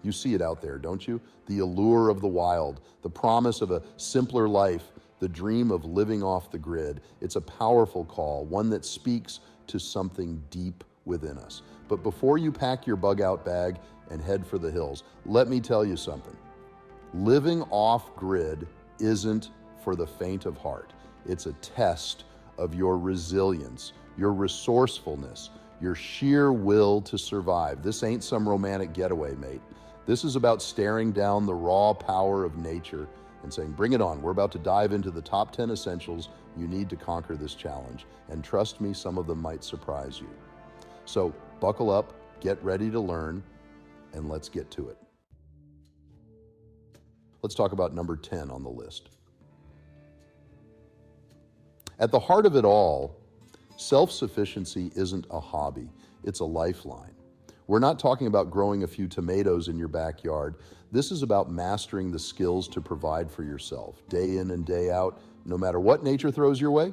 You see it out there, don't you? The allure of the wild, the promise of a simpler life, the dream of living off the grid. It's a powerful call, one that speaks to something deep within us. But before you pack your bug out bag and head for the hills, let me tell you something. Living off grid isn't for the faint of heart. It's a test of your resilience, your resourcefulness, your sheer will to survive. This ain't some romantic getaway, mate. This is about staring down the raw power of nature and saying, bring it on. We're about to dive into the top 10 essentials you need to conquer this challenge. And trust me, some of them might surprise you. So buckle up, get ready to learn, and let's get to it. Let's talk about number 10 on the list. At the heart of it all, self-sufficiency isn't a hobby, it's a lifeline. We're not talking about growing a few tomatoes in your backyard. This is about mastering the skills to provide for yourself, day in and day out, no matter what nature throws your way.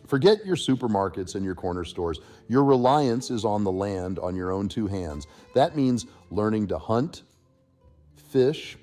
Forget your supermarkets and your corner stores. Your reliance is on the land, on your own two hands. That means learning to hunt, fish,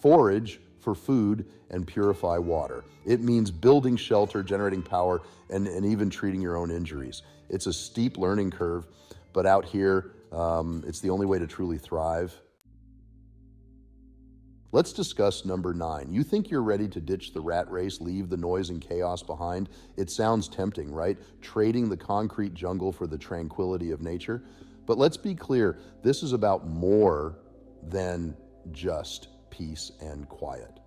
forage for food, and purify water. It means building shelter, generating power, and even treating your own injuries. It's a steep learning curve, but out here, it's the only way to truly thrive. Let's discuss number 9. You think you're ready to ditch the rat race, leave the noise and chaos behind? It sounds tempting, right? Trading the concrete jungle for the tranquility of nature. But let's be clear, this is about more than just peace and quiet.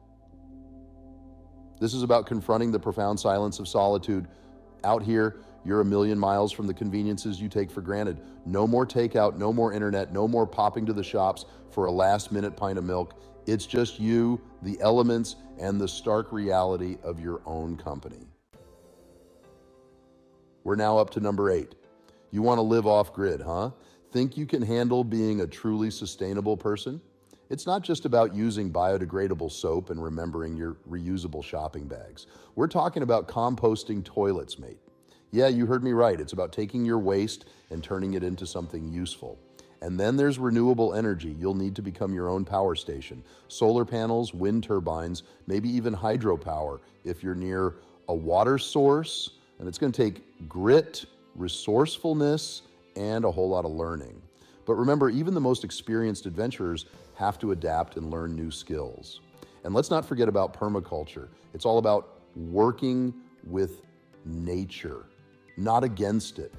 This is about confronting the profound silence of solitude. Out here, you're a million miles from the conveniences you take for granted. No more takeout, no more internet, no more popping to the shops for a last-minute pint of milk. It's just you, the elements, and the stark reality of your own company. We're now up to number 8. You want to live off-grid, huh? Think you can handle being a truly sustainable person? It's not just about using biodegradable soap and remembering your reusable shopping bags. We're talking about composting toilets, mate. Yeah, you heard me right. It's about taking your waste and turning it into something useful. And then there's renewable energy. You'll need to become your own power station. Solar panels, wind turbines, maybe even hydropower if you're near a water source. And it's going to take grit, resourcefulness, and a whole lot of learning. But remember, even the most experienced adventurers have to adapt and learn new skills. And let's not forget about permaculture. It's all about working with nature, not against it.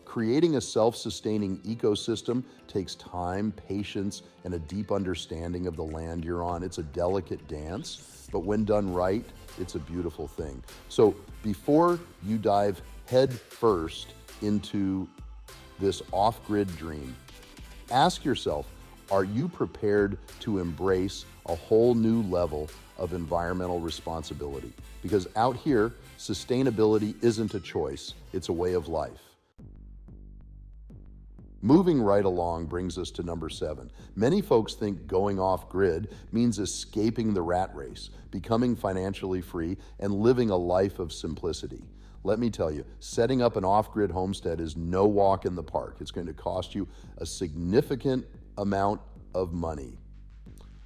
Creating a self-sustaining ecosystem takes time, patience, and a deep understanding of the land you're on. It's a delicate dance, but when done right, it's a beautiful thing. So before you dive head first into this off-grid dream, ask yourself, are you prepared to embrace a whole new level of environmental responsibility? Because out here, sustainability isn't a choice, it's a way of life. Moving right along brings us to number 7. Many folks think going off-grid means escaping the rat race, becoming financially free, and living a life of simplicity. Let me tell you, setting up an off-grid homestead is no walk in the park. It's going to cost you a significant amount of money.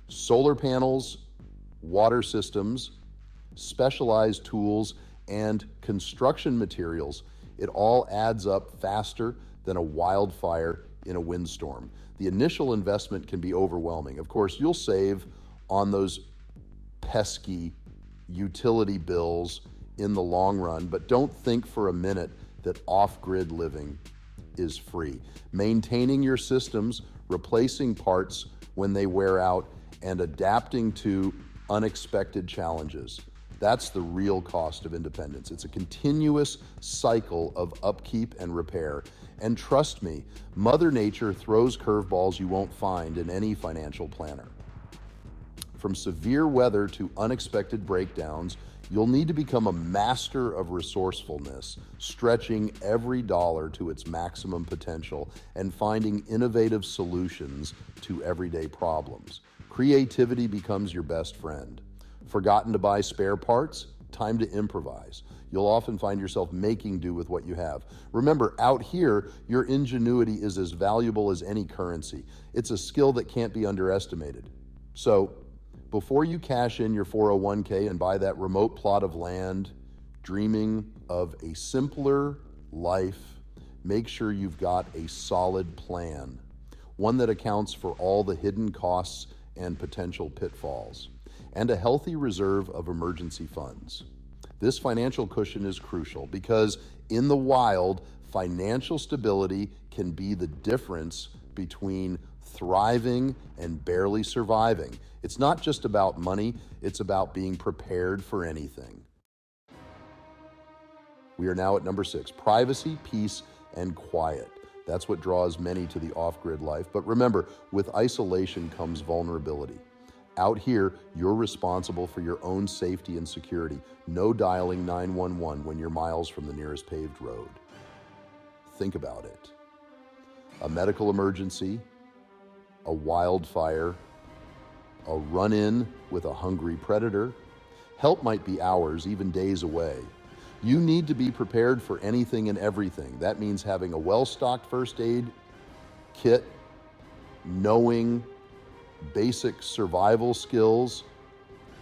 Solar panels, water systems, specialized tools, and construction materials, it all adds up faster than a wildfire in a windstorm. The initial investment can be overwhelming. Of course, you'll save on those pesky utility bills in the long run, but don't think for a minute that off-grid living is free. Maintaining your systems, replacing parts when they wear out, and adapting to unexpected challenges. That's the real cost of independence. It's a continuous cycle of upkeep and repair. And trust me, Mother Nature throws curveballs you won't find in any financial planner. From severe weather to unexpected breakdowns, you'll need to become a master of resourcefulness, stretching every dollar to its maximum potential and finding innovative solutions to everyday problems. Creativity becomes your best friend. Forgotten to buy spare parts? time to improvise. You'll often find yourself making do with what you have. Remember, out here, your ingenuity is as valuable as any currency. It's a skill that can't be underestimated. So, before you cash in your 401k and buy that remote plot of land, dreaming of a simpler life, make sure you've got a solid plan, one that accounts for all the hidden costs and potential pitfalls, and a healthy reserve of emergency funds. This financial cushion is crucial because in the wild, financial stability can be the difference between thriving and barely surviving. It's not just about money, it's about being prepared for anything. We are now at number 6, privacy, peace, and quiet. That's what draws many to the off-grid life. But remember, with isolation comes vulnerability. Out here, you're responsible for your own safety and security. No dialing 911 when you're miles from the nearest paved road. Think about it. A medical emergency, a wildfire, a run-in with a hungry predator. Help might be hours, even days away. You need to be prepared for anything and everything. That means having a well-stocked first aid kit, knowing basic survival skills,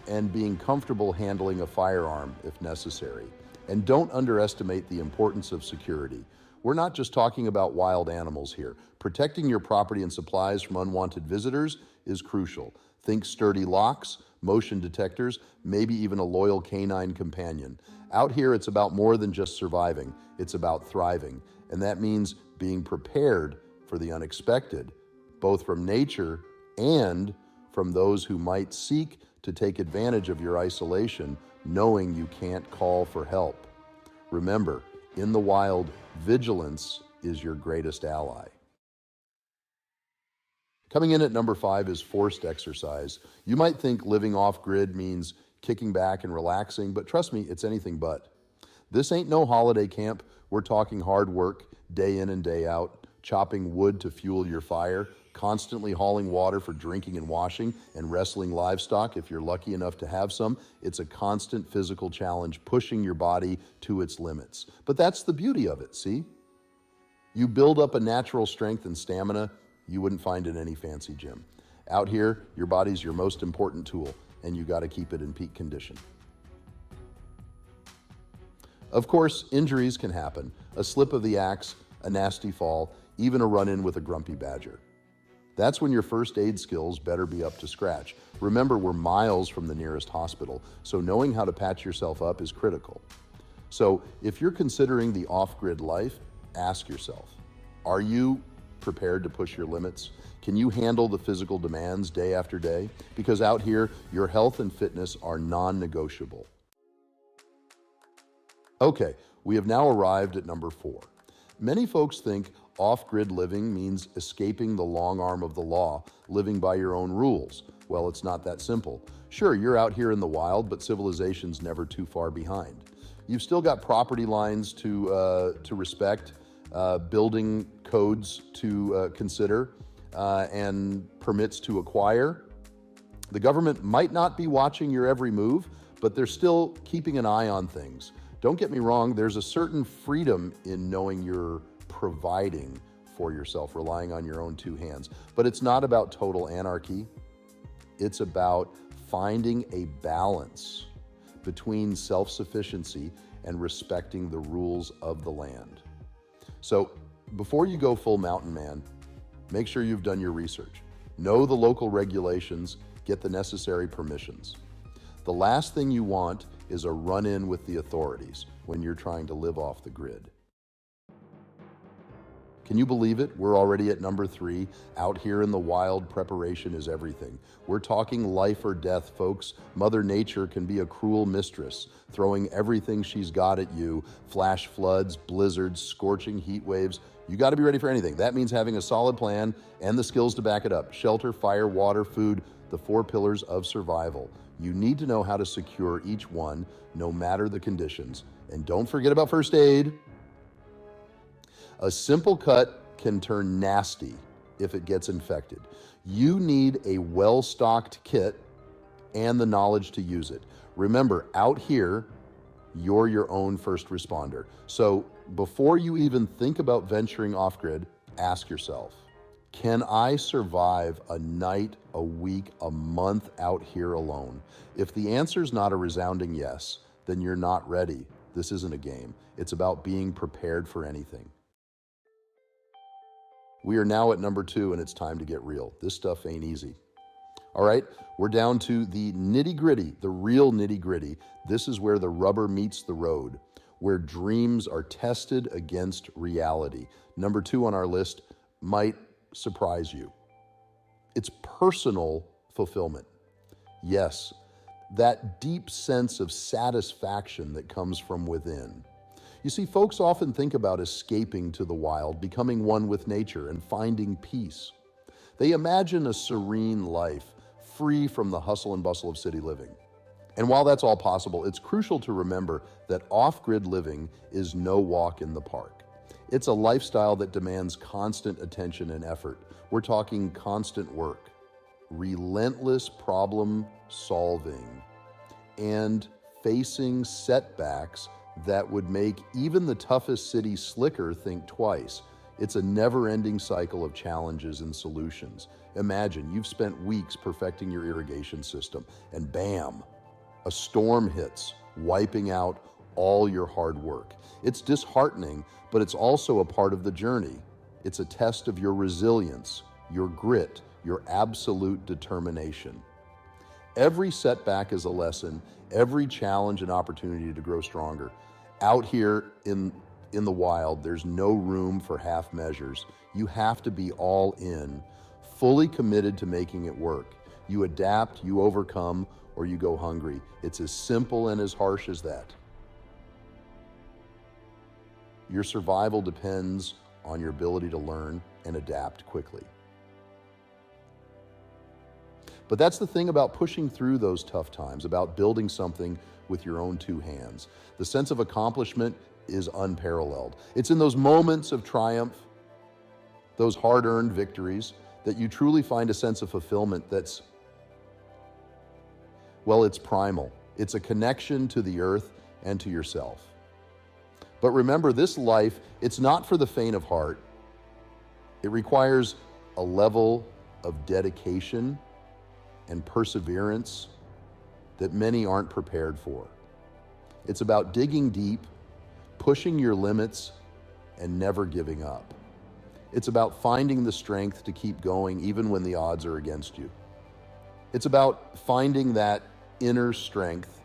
and being comfortable handling a firearm if necessary. And don't underestimate the importance of security. We're not just talking about wild animals here. Protecting your property and supplies from unwanted visitors is crucial. Think sturdy locks, motion detectors, maybe even a loyal canine companion. Out here, it's about more than just surviving. It's about thriving. And that means being prepared for the unexpected, both from nature and from those who might seek to take advantage of your isolation, knowing you can't call for help. Remember, in the wild, vigilance is your greatest ally. Coming in at number 5 is forced exercise. You might think living off-grid means kicking back and relaxing, but trust me, it's anything but. This ain't no holiday camp. We're talking hard work, day in and day out, chopping wood to fuel your fire, constantly hauling water for drinking and washing, and wrestling livestock if you're lucky enough to have some. It's a constant physical challenge, pushing your body to its limits. But that's the beauty of it, see? You build up a natural strength and stamina you wouldn't find in any fancy gym. Out here, your body's your most important tool, and you got to keep it in peak condition. Of course, injuries can happen. A slip of the axe, a nasty fall, even a run-in with a grumpy badger. That's when your first aid skills better be up to scratch. Remember, we're miles from the nearest hospital, so knowing how to patch yourself up is critical. So if you're considering the off-grid life, ask yourself, are you prepared to push your limits? Can you handle the physical demands day after day? Because out here, your health and fitness are non-negotiable. Okay, we have now arrived at number 4. Many folks think off-grid living means escaping the long arm of the law, living by your own rules. Well, it's not that simple. Sure, you're out here in the wild, but civilization's never too far behind. You've still got property lines to respect, building codes to consider, and permits to acquire. The government might not be watching your every move, but they're still keeping an eye on things. Don't get me wrong, there's a certain freedom in knowing you're providing for yourself, relying on your own two hands. But it's not about total anarchy. It's about finding a balance between self-sufficiency and respecting the rules of the land. So before you go full mountain man, make sure you've done your research. Know the local regulations, get the necessary permissions. The last thing you want is a run-in with the authorities when you're trying to live off the grid. Can you believe it? We're already at number 3. Out here in the wild, preparation is everything. We're talking life or death, folks. Mother Nature can be a cruel mistress, throwing everything she's got at you. Flash floods, blizzards, scorching heat waves. You got to be ready for anything. That means having a solid plan and the skills to back it up. Shelter, fire, water, food, the 4 pillars of survival. You need to know how to secure each one, no matter the conditions. And don't forget about first aid. A simple cut can turn nasty if it gets infected. You need a well-stocked kit and the knowledge to use it. Remember, out here, You're your own first responder. So before you even think about venturing off-grid, ask yourself, can I survive a night, a week, a month out here alone? If the answer's not a resounding yes, then you're not ready. This isn't a game. It's about being prepared for anything. We are now at number 2, and it's time to get real. This stuff ain't easy. All right, we're down to the nitty-gritty, the real nitty-gritty. This is where the rubber meets the road, where dreams are tested against reality. Number 2 on our list might surprise you. It's personal fulfillment. Yes, that deep sense of satisfaction that comes from within. You see, folks often think about escaping to the wild, becoming one with nature, and finding peace. They imagine a serene life, free from the hustle and bustle of city living. And while that's all possible, it's crucial to remember that off-grid living is no walk in the park. It's a lifestyle that demands constant attention and effort. We're talking constant work, relentless problem solving, and facing setbacks that would make even the toughest city slicker think twice. It's a never-ending cycle of challenges and solutions. Imagine you've spent weeks perfecting your irrigation system, and bam, a storm hits, wiping out all your hard work. It's disheartening, but it's also a part of the journey. It's a test of your resilience, your grit, your absolute determination. Every setback is a lesson, every challenge an opportunity to grow stronger. Out here in the wild, there's no room for half measures. You have to be all in, fully committed to making it work. You adapt, you overcome, or you go hungry. It's as simple and as harsh as that. Your survival depends on your ability to learn and adapt quickly. But that's the thing about pushing through those tough times, about building something with your own 2 hands. The sense of accomplishment is unparalleled. It's in those moments of triumph, those hard-earned victories, that you truly find a sense of fulfillment that's, well, it's primal. It's a connection to the earth and to yourself. But remember, this life, it's not for the faint of heart. It requires a level of dedication and perseverance that many aren't prepared for. It's about digging deep, pushing your limits, and never giving up. It's about finding the strength to keep going even when the odds are against you. It's about finding that inner strength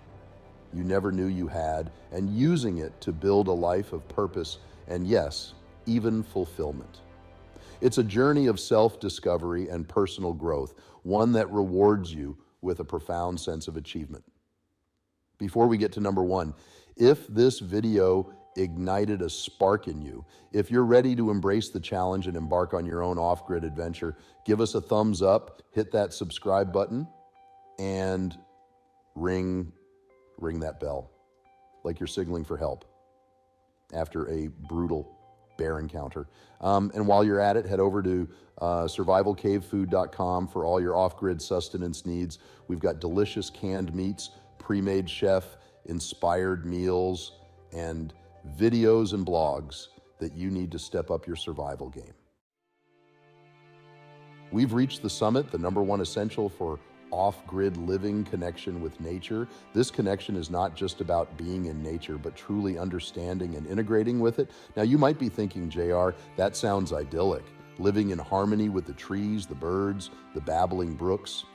you never knew you had and using it to build a life of purpose and, yes, even fulfillment. It's a journey of self-discovery and personal growth, one that rewards you with a profound sense of achievement. Before we get to number 1, if this video ignited a spark in you, if you're ready to embrace the challenge and embark on your own off-grid adventure, give us a thumbs up, hit that subscribe button, and ring that bell like you're signaling for help after a brutal bear encounter. And while you're at it, head over to survivalcavefood.com for all your off-grid sustenance needs. We've got delicious canned meats, pre-made chef-inspired meals, and videos and blogs that you need to step up your survival game. We've reached the summit, the number 1 essential for off-grid living connection with nature. This connection is not just about being in nature, but truly understanding and integrating with it. Now, you might be thinking, JR, that sounds idyllic, living in harmony with the trees, the birds, the babbling brooks.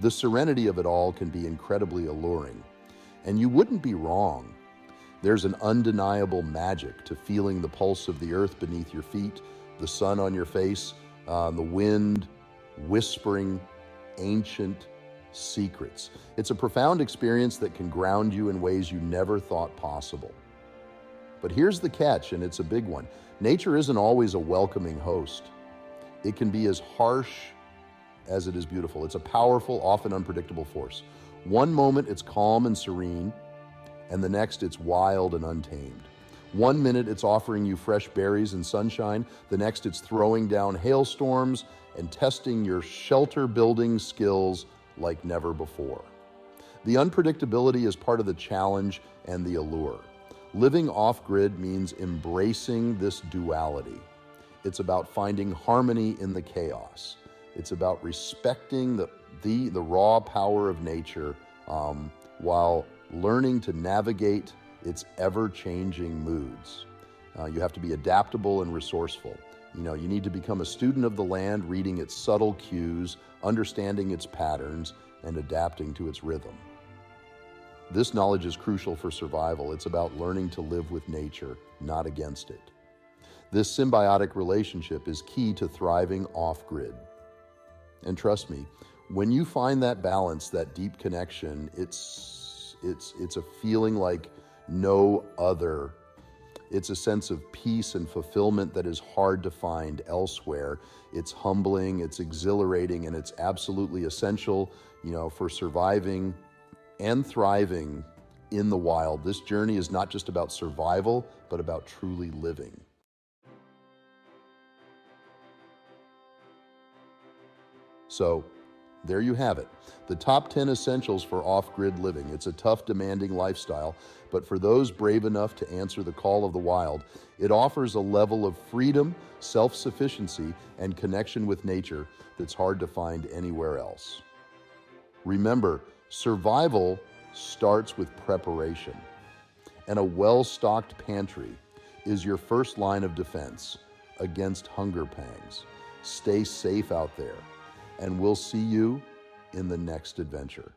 The serenity of it all can be incredibly alluring. And you wouldn't be wrong. There's an undeniable magic to feeling the pulse of the earth beneath your feet, the sun on your face, the wind whispering ancient secrets. It's a profound experience that can ground you in ways you never thought possible. But here's the catch, and it's a big one. Nature isn't always a welcoming host. It can be as harsh as it is beautiful. It's a powerful, often unpredictable force. One moment it's calm and serene, and the next it's wild and untamed. One minute it's offering you fresh berries and sunshine, the next it's throwing down hailstorms and testing your shelter building skills like never before. The unpredictability is part of the challenge and the allure. Living off-grid means embracing this duality. It's about finding harmony in the chaos. It's about respecting the raw power of nature while learning to navigate its ever-changing moods. You have to be adaptable and resourceful. You need to become a student of the land, reading its subtle cues, understanding its patterns, and adapting to its rhythm. This knowledge is crucial for survival. It's about learning to live with nature, not against it. This symbiotic relationship is key to thriving off-grid. And trust me, when you find that balance, that deep connection, it's a feeling like no other. It's a sense of peace and fulfillment that is hard to find elsewhere. It's humbling, it's exhilarating, and it's absolutely essential, for surviving and thriving in the wild. This journey is not just about survival, but about truly living. So, there you have it. The top 10 essentials for off-grid living. It's a tough, demanding lifestyle, but for those brave enough to answer the call of the wild, it offers a level of freedom, self-sufficiency, and connection with nature that's hard to find anywhere else. Remember, survival starts with preparation, and a well-stocked pantry is your first line of defense against hunger pangs. Stay safe out there, and we'll see you in the next adventure.